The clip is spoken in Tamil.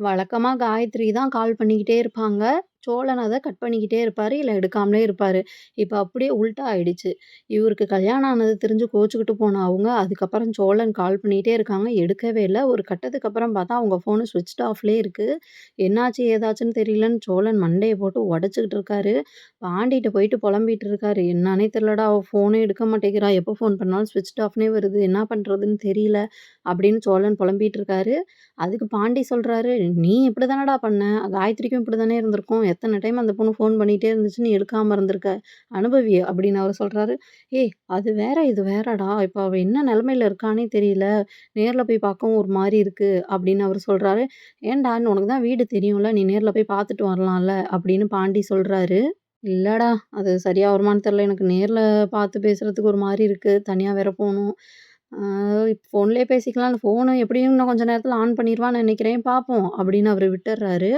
வழக்கமா காயத்ரி தான் கால் பண்ணிக்கிட்டே இருப்பாங்க. சோழன் அத கட் பண்ணிக்கிட்டே இருப்பாரு, இல்ல எடுக்காமலே இருப்பாரு. இப்ப அப்படியே உல்ட்டா ஆயிடுச்சு. இவருக்கு கல்யாணம் ஆனது தெரிஞ்சு கோச்சுக்கிட்டு போன அவங்க, அதுக்கப்புறம் சோழன் கால் பண்ணிட்டே இருக்காங்க, எடுக்கவே இல்ல. ஒரு கட்டத்துக்கு அப்புறம் பார்த்தா அவங்க ஃபோனு ஸ்விட்ச்ட் ஆஃப்லயே இருக்கு. என்னாச்சு ஏதாச்சுன்னு தெரியலன்னு சோழன் மண்டைய போட்டு உடைச்சுக்கிட்டு இருக்காரு. பாண்டிட்ட போயிட்டு புலம்பிட்டு இருக்காரு. "என்னான்னே தெரியலடா, அவ ஃபோனே எடுக்க மாட்டேங்கிறா. எப்போ ஃபோன் பண்ணாலும் ஸ்விட்ச்ட் ஆஃப்னே வருது. என்ன பண்றதுன்னு தெரியல." அப்படின்னு சோழன் புலம்பிட்டு இருக்காரு. அதுக்கு பாண்டி சொல்றாரு, "நீ இப்படி தானடா பண்ண. காயத்ரிக்கும் இப்படி தானே இருந்திருக்கும். எத்தன டைம் அந்த பொண்ணு ஃபோன் பண்ணிட்டே இருந்துச்சு. நீ எடுக்காம இருந்திருக்க. அனுபவி" அப்படின்னு அவரு சொல்றாரு. "ஏய் அது வேற, இது வேறடா. இப்ப அவ என்ன நிலைமையில இருக்கான்னே தெரியல. நேர்ல போய் பார்க்கவும் ஒரு மாரி இருக்கு" அப்படின்னு அவரு சொல்றாரு. "ஏன்டா உனக்கு தான் வீடு தெரியும்ல. நீ நேர்ல போய் பார்த்துட்டு வரலாம்ல" அப்படின்னு பாண்டி சொல்றாரு. "இல்லடா, அது சரியா வருமான்னு தெரியல. எனக்கு நேர்ல பார்த்து பேசுறதுக்கு ஒரு மாரி இருக்கு. தனியா வேற போணும். ஆ ஃபோன்லயே பேசிக்கலாம். ஃபோனு எப்படியும் இன்னும் கொஞ்ச நேரத்தில ஆன் பண்ணிருவான்னு நெனைக்கிறேன். பார்ப்போம்." அப்படின்னு அவரு விட்டுர்றாரு.